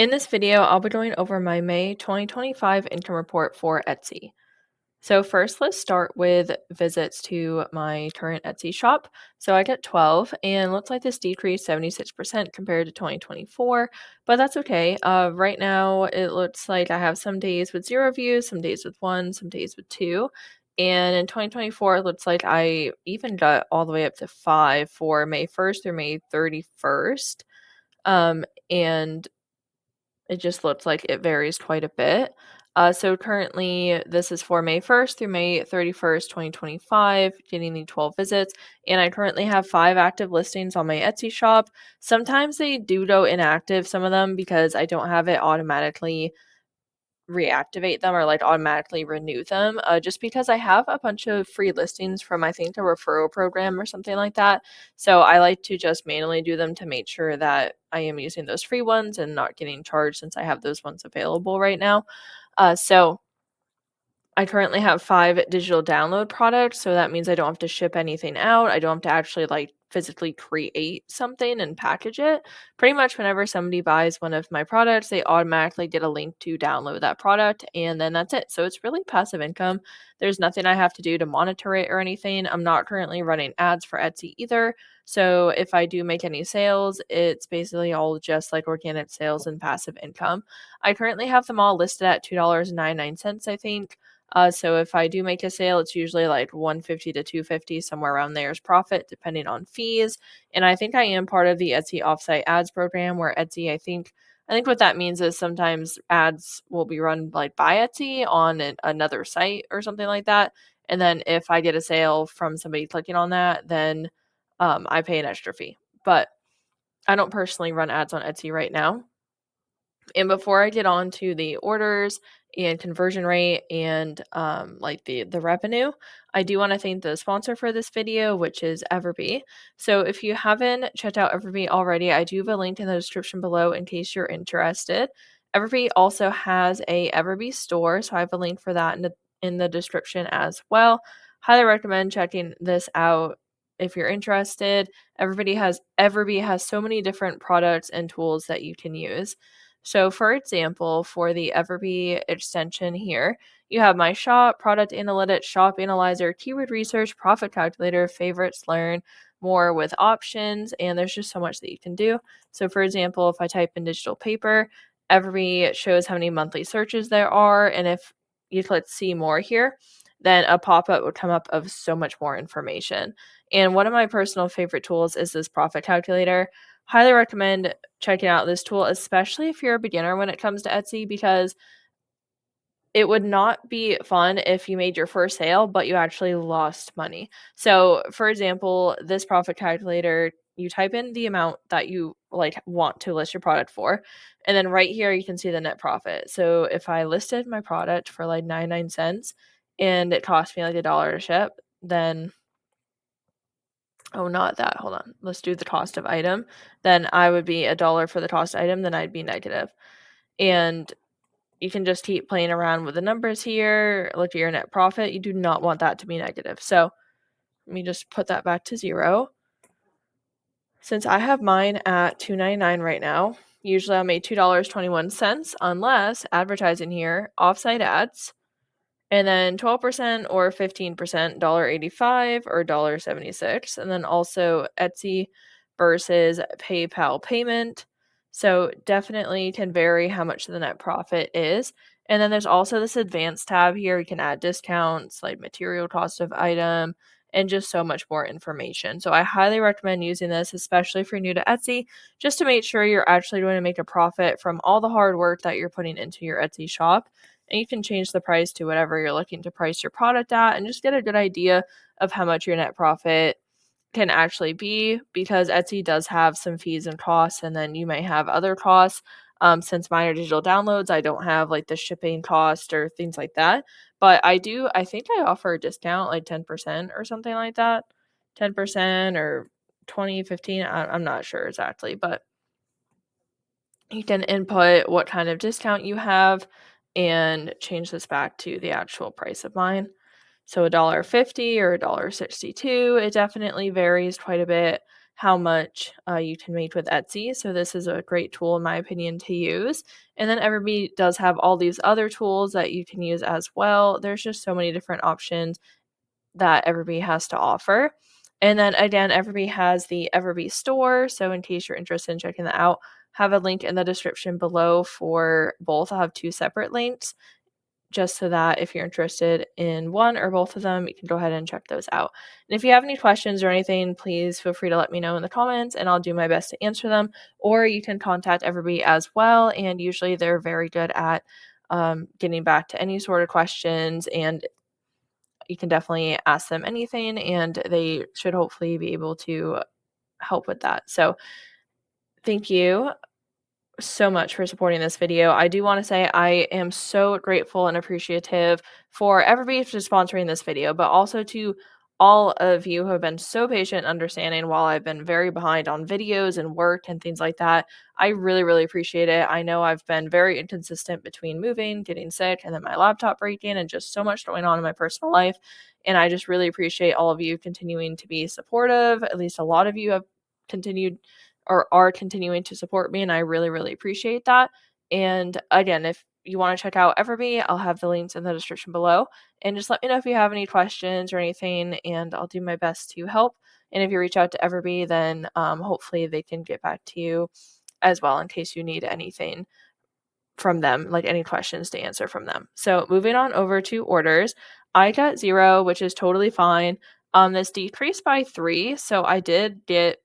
In this video, I'll be going over my May 2025 income report for Etsy. So first, let's start with visits to my current Etsy shop. So I get 12, and looks like this decreased 76% compared to 2024, but that's okay. Right now, it looks like I have some days with 0 views, some days with 1, some days with 2. And in 2024, it looks like I even got all the way up to 5 for May 1st through May 31st. And it just looks like it varies quite a bit. So currently, this is for May 1st through May 31st, 2025, getting the 12 visits. And I currently have 5 active listings on my Etsy shop. Sometimes they do go inactive, some of them, because I don't have it automatically reactivate them or like automatically renew them, just because I have a bunch of free listings from, I think, a referral program or something like that. So I like to just manually do them to make sure that I am using those free ones and not getting charged, since I have those ones available right now. So I currently have 5 digital download products, so that means I don't have to ship anything out. I don't have to actually like physically create something and package it. Pretty much whenever somebody buys one of my products, they automatically get a link to download that product, and then that's it. So it's really passive income. There's nothing I have to do to monitor it or anything. I'm not currently running ads for Etsy either. So if I do make any sales, it's basically all just like organic sales and passive income. I currently have them all listed at $2.99, I think. So if I do make a sale, it's usually like 150 to 250, somewhere around there is profit, depending on fees. And I think I am part of the Etsy offsite ads program, where Etsy, I think what that means is sometimes ads will be run like by Etsy on another site or something like that. And then if I get a sale from somebody clicking on that, then I pay an extra fee. But I don't personally run ads on Etsy right now. And before I get on to the orders and conversion rate and like the revenue, I do want to thank the sponsor for this video, which is Everbee. So if you haven't checked out Everbee already, I do have a link in the description below in case you're interested. Everbee also has a Everbee store, so I have a link for that in the description as well. Highly recommend checking this out if you're interested. Everbee has so many different products and tools that you can use. So for example, for the Everbee extension here, you have My Shop, Product Analytics, Shop Analyzer, Keyword Research, Profit Calculator, Favorites, Learn, More with options, and there's just so much that you can do. So for example, if I type in digital paper, Everbee shows how many monthly searches there are, and if you click see more here, then a pop-up would come up of so much more information. And one of my personal favorite tools is this Profit Calculator. Highly recommend checking out this tool, especially if you're a beginner when it comes to Etsy, because it would not be fun if you made your first sale, but you actually lost money. So, for example, this profit calculator, you type in the amount that you like want to list your product for, and then right here you can see the net profit. So, if I listed my product for like 99 cents and it cost me like $1 to ship, then oh, not that. Hold on. Let's do the cost of item. Then I would be $1 for the cost item, then I'd be negative. And you can just keep playing around with the numbers here. Look at your net profit. You do not want that to be negative. So let me just put that back to 0. Since I have mine at $2.99 right now, usually I make $2.21 unless advertising here, offsite ads, and then 12% or 15%, $1.85 or $1.76. And then also Etsy versus PayPal payment. So definitely can vary how much the net profit is. And then there's also this advanced tab here. You can add discounts, like material cost of item, and just so much more information. So I highly recommend using this, especially if you're new to Etsy, just to make sure you're actually going to make a profit from all the hard work that you're putting into your Etsy shop. And you can change the price to whatever you're looking to price your product at, and just get a good idea of how much your net profit can actually be, because Etsy does have some fees and costs, and then you may have other costs. Since mine are digital downloads, I don't have like the shipping cost or things like that. But I think I offer a discount like 10% or something like that. 10% or 20, 15, I'm not sure exactly, but you can input what kind of discount you have and change this back to the actual price of mine. So $1.50 or $1.62, it definitely varies quite a bit how much you can make with Etsy. So this is a great tool, in my opinion, to use. And then Everbee does have all these other tools that you can use as well. There's just so many different options that Everbee has to offer. And then again, Everbee has the Everbee store. So in case you're interested in checking that out, have a link in the description below for both. I'll have two separate links just so that if you're interested in one or both of them, you can go ahead and check those out. And if you have any questions or anything, please feel free to let me know in the comments and I'll do my best to answer them. Or you can contact Everbee as well. And usually they're very good at getting back to any sort of questions, and you can definitely ask them anything and they should hopefully be able to help with that. So thank you so much for supporting this video. I do want to say I am so grateful and appreciative for everybody for sponsoring this video, but also to all of you who have been so patient and understanding while I've been very behind on videos and work and things like that. I really, really appreciate it. I know I've been very inconsistent between moving, getting sick, and then my laptop breaking, and just so much going on in my personal life. And I just really appreciate all of you continuing to be supportive. At least a lot of you have continued or are continuing to support me, and I really, really appreciate that. And again, if you want to check out Everbee, I'll have the links in the description below. And just let me know if you have any questions or anything, and I'll do my best to help. And if you reach out to Everbee, then hopefully they can get back to you as well in case you need anything from them, like any questions to answer from them. So moving on over to orders, I got 0, which is totally fine. This decreased by 3, so I did get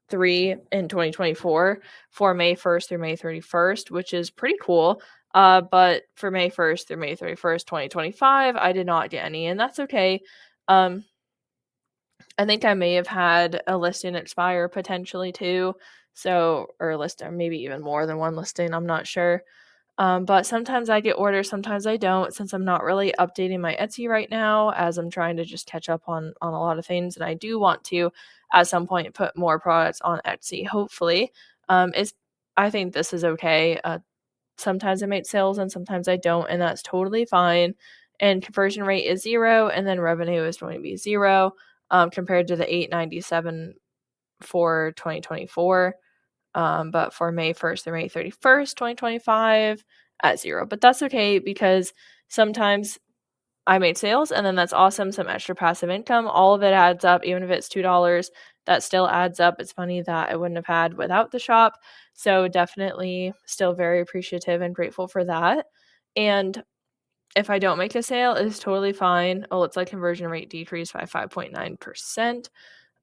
3 in 2024 for May 1st through May 31st, which is pretty cool. But for May 1st through May 31st, 2025, I did not get any, and that's okay. Um, I think I may have had a listing expire potentially too. So, or a list, or maybe even more than one listing. I'm not sure. But sometimes I get orders, sometimes I don't, since I'm not really updating my Etsy right now, as I'm trying to just catch up on a lot of things. And I do want to, at some point, put more products on Etsy. Hopefully, is I think this is okay. Sometimes I make sales and sometimes I don't, and that's totally fine. And conversion rate is 0, and then revenue is going to be 0, compared to the 897 for 2024. But for May 1st through May 31st, 2025, at 0. But that's okay because sometimes I made sales and then that's awesome. Some extra passive income. All of it adds up. Even if it's $2, that still adds up. It's money that I wouldn't have had without the shop. So definitely still very appreciative and grateful for that. And if I don't make a sale, it's totally fine. Oh, it's like conversion rate decreased by 5.9%.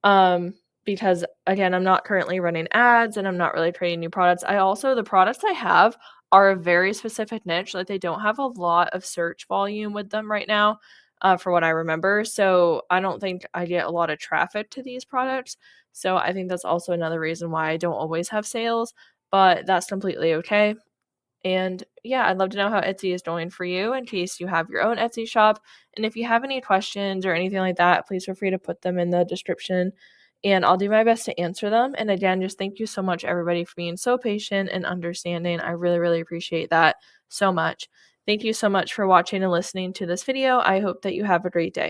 Um, because again, I'm not currently running ads and I'm not really creating new products. The products I have are a very specific niche. Like they don't have a lot of search volume with them right now, for what I remember. So I don't think I get a lot of traffic to these products. So I think that's also another reason why I don't always have sales, but that's completely okay. And yeah, I'd love to know how Etsy is doing for you in case you have your own Etsy shop. And if you have any questions or anything like that, please feel free to put them in the description and I'll do my best to answer them. And again, just thank you so much, everybody, for being so patient and understanding. I really, really appreciate that so much. Thank you so much for watching and listening to this video. I hope that you have a great day.